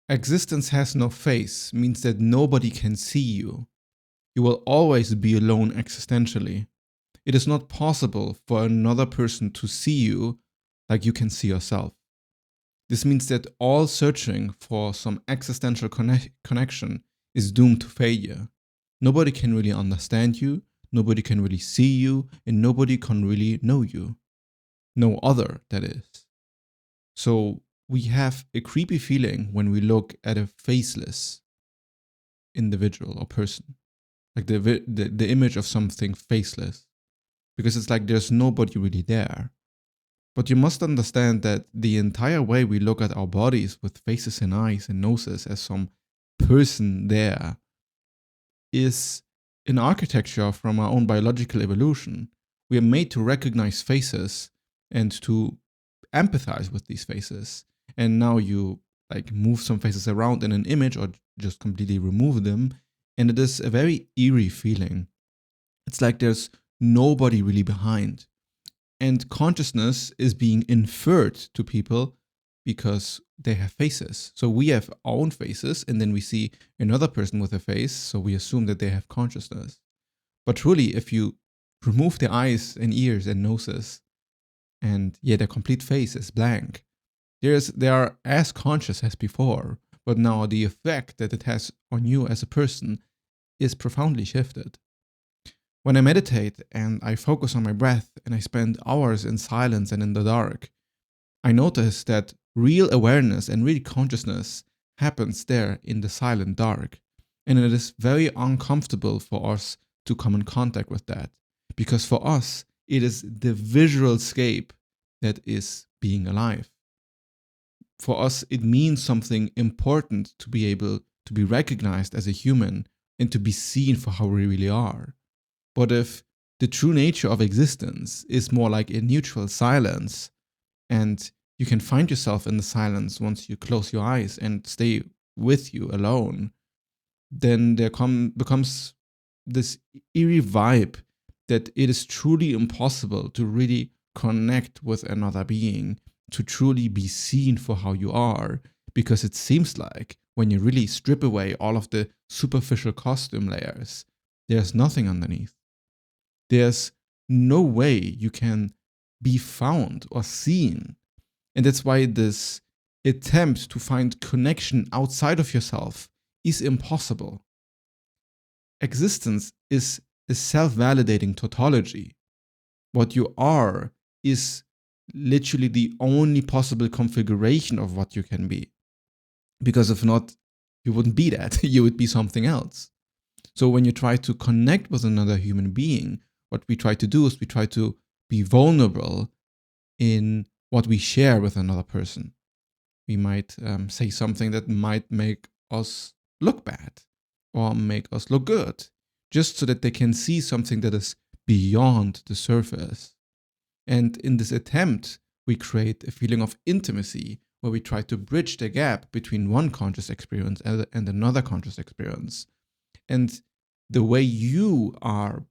Existence has no face means that nobody can see you. You will always be alone existentially. It is not possible for another person to see you like you can see yourself. This means that all searching for some existential connection is doomed to failure. Nobody can really understand you, nobody can really see you, and nobody can really know you. No other, that is. So we have a creepy feeling when we look at a faceless individual or person, like the image of something faceless, because it's like there's nobody really there. But you must understand that the entire way we look at our bodies with faces and eyes and noses as some person there is an architecture from our own biological evolution. We are made to recognize faces and to empathize with these faces. And now you like move some faces around in an image or just completely remove them, and it is a very eerie feeling. It's like there's nobody really behind. And consciousness is being inferred to people because they have faces. So we have our own faces, and then we see another person with a face, so we assume that they have consciousness. But truly, if you remove their eyes and ears and noses, and their complete face is blank, they are as conscious as before, but now the effect that it has on you as a person is profoundly shifted. When I meditate and I focus on my breath and I spend hours in silence and in the dark, I notice that real awareness and real consciousness happens there in the silent dark. And it is very uncomfortable for us to come in contact with that, because for us, it is the visual scape that is being alive. For us, it means something important to be able to be recognized as a human and to be seen for how we really are. But if the true nature of existence is more like a neutral silence, and you can find yourself in the silence once you close your eyes and stay with you alone, then there becomes this eerie vibe that it is truly impossible to really connect with another being, to truly be seen for how you are, because it seems like when you really strip away all of the superficial costume layers, there's nothing underneath. There's no way you can be found or seen. And that's why this attempt to find connection outside of yourself is impossible. Existence is a self-validating tautology. What you are is literally the only possible configuration of what you can be. Because if not, you wouldn't be that. You would be something else. So when you try to connect with another human being, what we try to do is we try to be vulnerable in what we share with another person. We might say something that might make us look bad or make us look good, just so that they can see something that is beyond the surface. And in this attempt, we create a feeling of intimacy where we try to bridge the gap between one conscious experience and another conscious experience. And the way you are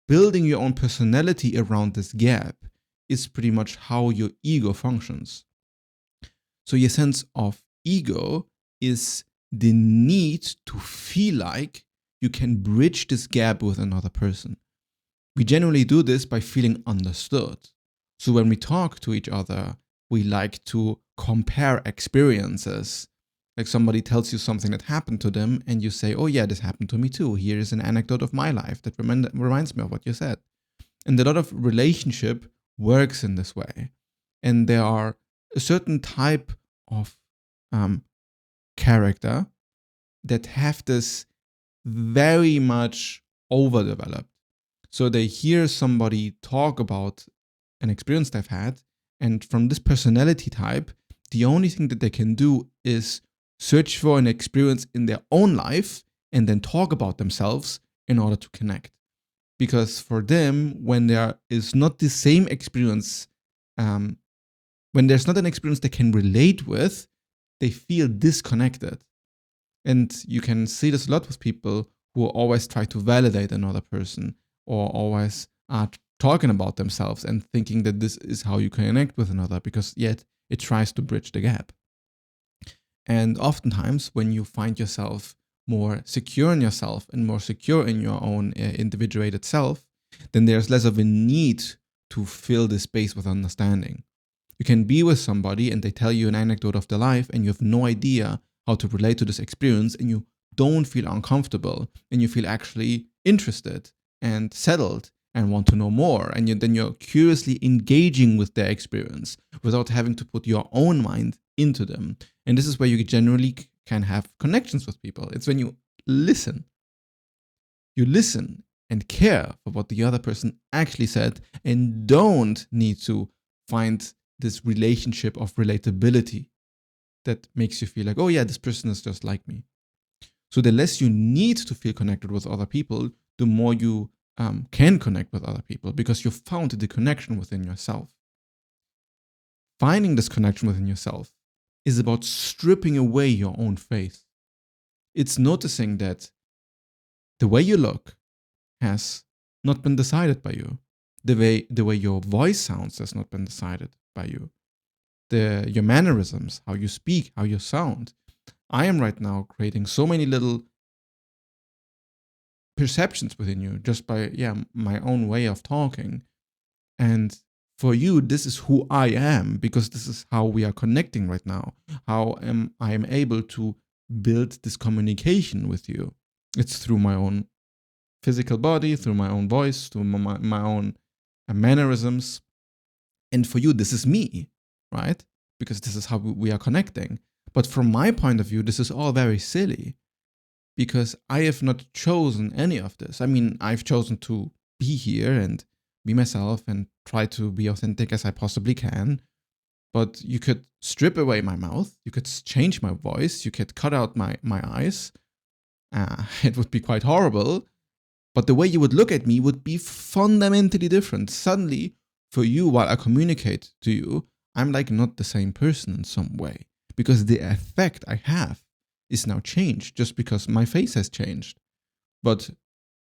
building your own personality around this gap is pretty much how your ego functions. So your sense of ego is the need to feel like you can bridge this gap with another person. We generally do this by feeling understood. So when we talk to each other, we like to compare experiences. Like somebody tells you something that happened to them and you say, oh yeah, this happened to me too. Here is an anecdote of my life that reminds me of what you said. And a lot of relationship works in this way. And there are a certain type of character that have this very much overdeveloped. So they hear somebody talk about an experience they've had, and from this personality type, the only thing that they can do is search for an experience in their own life and then talk about themselves in order to connect. Because for them, when there is not the same experience, when there's not an experience they can relate with, they feel disconnected. And you can see this a lot with people who always try to validate another person or always are talking about themselves and thinking that this is how you connect with another, because yet it tries to bridge the gap. And oftentimes when you find yourself more secure in yourself and more secure in your own individuated self, then there's less of a need to fill the space with understanding. You can be with somebody and they tell you an anecdote of their life and you have no idea how to relate to this experience, and you don't feel uncomfortable and you feel actually interested and settled and want to know more. And then you're curiously engaging with their experience without having to put your own mind into them. And this is where you generally can have connections with people. It's when you listen. You listen and care for what the other person actually said and don't need to find this relationship of relatability that makes you feel like, oh yeah, this person is just like me. So the less you need to feel connected with other people, the more you can connect with other people because you've found the connection within yourself. Finding this connection within yourself is about stripping away your own face. It's noticing that the way you look has not been decided by you. The way your voice sounds has not been decided by you. Your mannerisms, how you speak, how you sound. I am right now creating so many little perceptions within you just by my own way of talking. And for you, this is who I am because this is how we are connecting right now. How I am able to build this communication with you. It's through my own physical body, through my own voice, through my own mannerisms. And for you, this is me, right? Because this is how we are connecting. But from my point of view, this is all very silly because I have not chosen any of this. I mean, I've chosen to be here and be myself and try to be authentic as I possibly can. But you could strip away my mouth. You could change my voice. You could cut out my eyes. It would be quite horrible. But the way you would look at me would be fundamentally different. Suddenly, for you, while I communicate to you, I'm like not the same person in some way. Because the effect I have is now changed just because my face has changed. But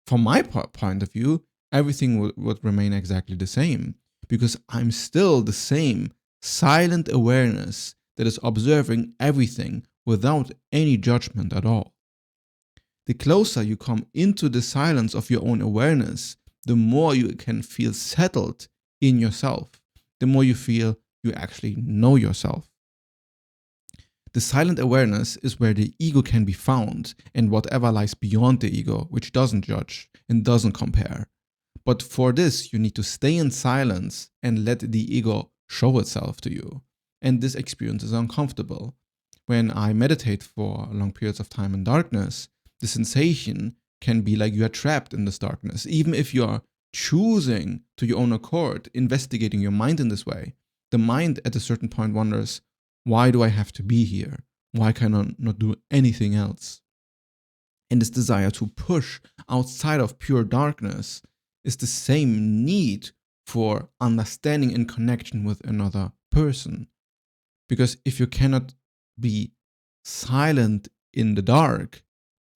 from my point of view, everything would remain exactly the same. Because I'm still the same silent awareness that is observing everything without any judgment at all. The closer you come into the silence of your own awareness, the more you can feel settled in yourself, the more you feel you actually know yourself. The silent awareness is where the ego can be found and whatever lies beyond the ego, which doesn't judge and doesn't compare. But for this, you need to stay in silence and let the ego show itself to you. And this experience is uncomfortable. When I meditate for long periods of time in darkness, the sensation can be like you are trapped in this darkness. Even if you are choosing to your own accord, investigating your mind in this way, the mind at a certain point wonders, why do I have to be here? Why can I not do anything else? And this desire to push outside of pure darkness is the same need for understanding and connection with another person. Because if you cannot be silent in the dark,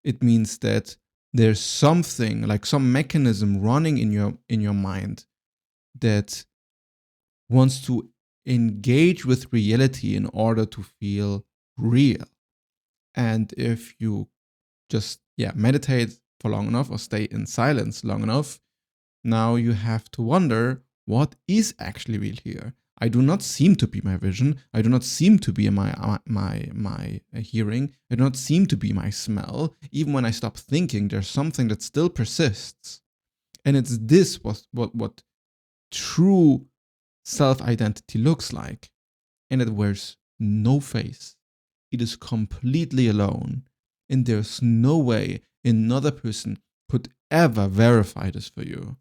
it means that there's something like some mechanism running in your mind that wants to engage with reality in order to feel real. And if you just meditate for long enough or stay in silence long enough, now you have to wonder what is actually real here. I do not seem to be my vision. I do not seem to be my hearing. I do not seem to be my smell. Even when I stop thinking, there's something that still persists. And it's this what true self-identity looks like. And it wears no face. It is completely alone. And there's no way another person could ever verify this for you.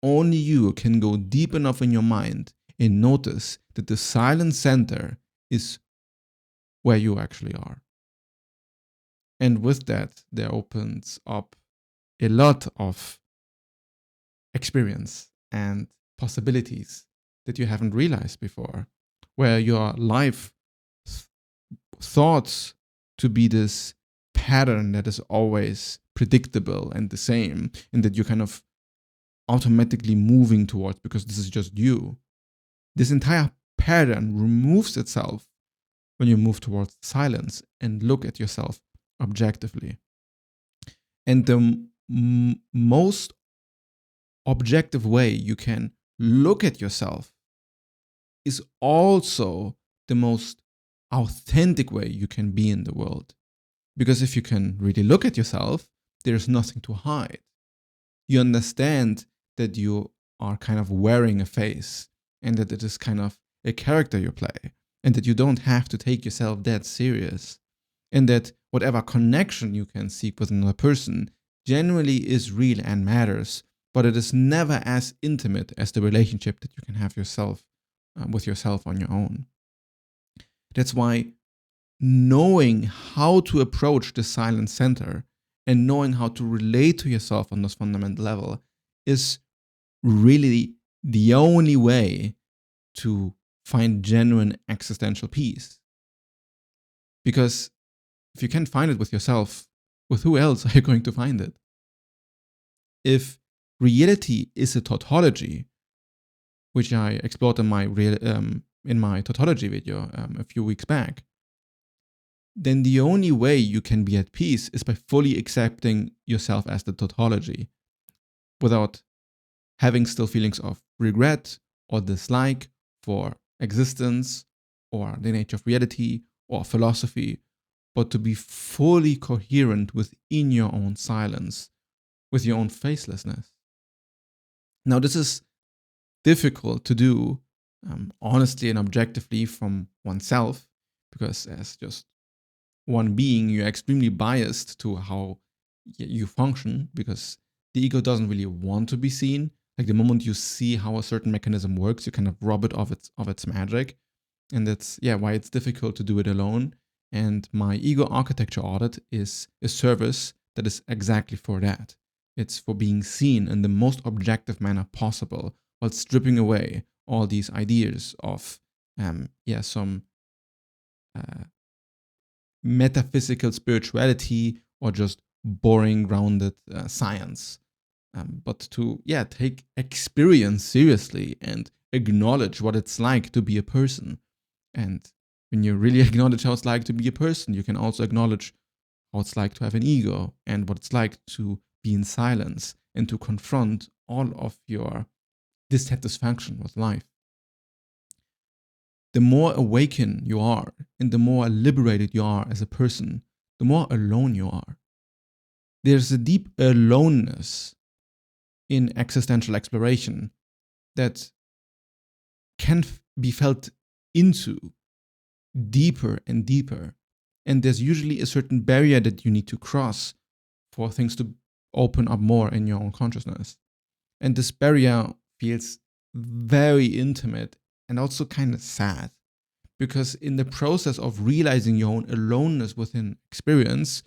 Only you can go deep enough in your mind and notice that the silent center is where you actually are. And with that, there opens up a lot of experience and possibilities that you haven't realized before, where your life thought to be this pattern that is always predictable and the same, and that you're kind of automatically moving towards because this is just you. This entire pattern removes itself when you move towards silence and look at yourself objectively. And the most objective way you can look at yourself is also the most authentic way you can be in the world. Because if you can really look at yourself, there's nothing to hide. You understand that you are kind of wearing a face and that it is kind of a character you play and that you don't have to take yourself that serious and that whatever connection you can seek with another person genuinely is real and matters, but it is never as intimate as the relationship that you can have yourself with yourself on your own. That's why knowing how to approach the silent center and knowing how to relate to yourself on this fundamental level is really the only way to find genuine existential peace. Because if you can't find it with yourself, with who else are you going to find it? If reality is a tautology, which I explored in my tautology video a few weeks back, then the only way you can be at peace is by fully accepting yourself as the tautology without having still feelings of regret or dislike for existence or the nature of reality or philosophy, but to be fully coherent within your own silence, with your own facelessness. Now, this is difficult to do honestly and objectively from oneself, because as just one being, you're extremely biased to how you function, because the ego doesn't really want to be seen. Like the moment you see how a certain mechanism works, you kind of rob it of its magic. And that's why it's difficult to do it alone. And my ego architecture audit is a service that is exactly for that. It's for being seen in the most objective manner possible, while stripping away all these ideas of some metaphysical spirituality or just boring grounded science, but to take experience seriously and acknowledge what it's like to be a person. And when you really acknowledge how it's like to be a person, you can also acknowledge how it's like to have an ego and what it's like to be in silence and to confront all of your dissatisfaction with life. The more awakened you are and the more liberated you are as a person, the more alone you are. There's a deep aloneness in existential exploration that can be felt into deeper and deeper. And there's usually a certain barrier that you need to cross for things to open up more in your own consciousness. And this barrier feels very intimate and also kind of sad, because in the process of realizing your own aloneness within experience,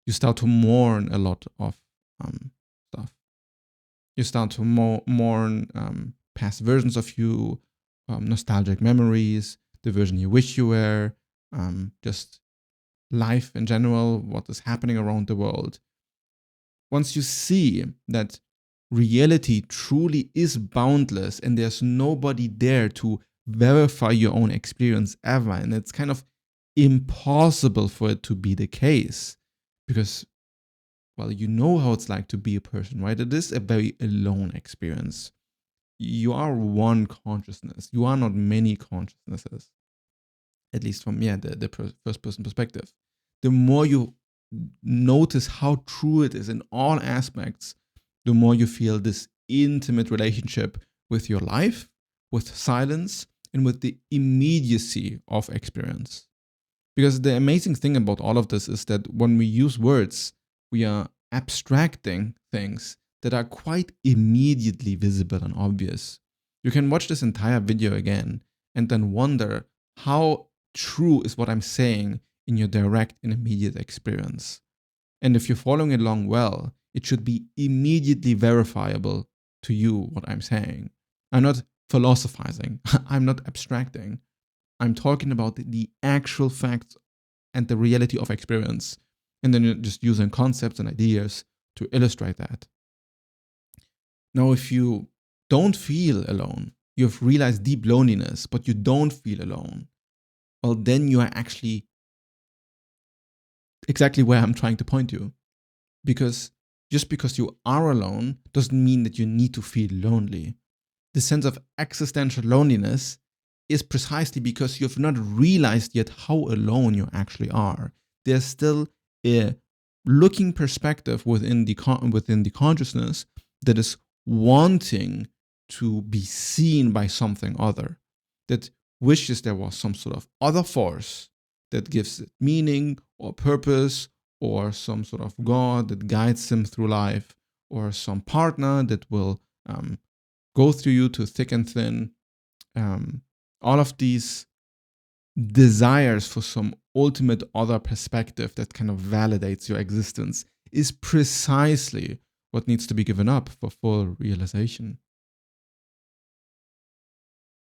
you start to mourn a lot of stuff. You start to mourn past versions of you, nostalgic memories, the version you wish you were, just life in general, what is happening around the world. Once you see that reality truly is boundless and there's nobody there to verify your own experience ever, and it's kind of impossible for it to be the case, because, well, you know how it's like to be a person, right? It is a very alone experience. You are one consciousness. You are not many consciousnesses, at least from the first person perspective. The more you notice how true it is in all aspects, the more you feel this intimate relationship with your life, with silence, and with the immediacy of experience. Because the amazing thing about all of this is that when we use words, we are abstracting things that are quite immediately visible and obvious. You can watch this entire video again and then wonder how true is what I'm saying in your direct and immediate experience. And if you're following along well, it should be immediately verifiable to you what I'm saying. I'm not philosophizing. I'm not abstracting. I'm talking about the actual facts and the reality of experience. And then you're just using concepts and ideas to illustrate that. Now, if you don't feel alone, you've realized deep loneliness, but you don't feel alone, well, then you are actually exactly where I'm trying to point you. Because just because you are alone doesn't mean that you need to feel lonely. The sense of existential loneliness is precisely because you've not realized yet how alone you actually are. There's still a looking perspective within the consciousness that is wanting to be seen by something other, that wishes there was some sort of other force that gives it meaning or purpose, or some sort of God that guides them through life, or some partner that will go through you to thick and thin. All of these desires for some ultimate other perspective that kind of validates your existence is precisely what needs to be given up for full realization.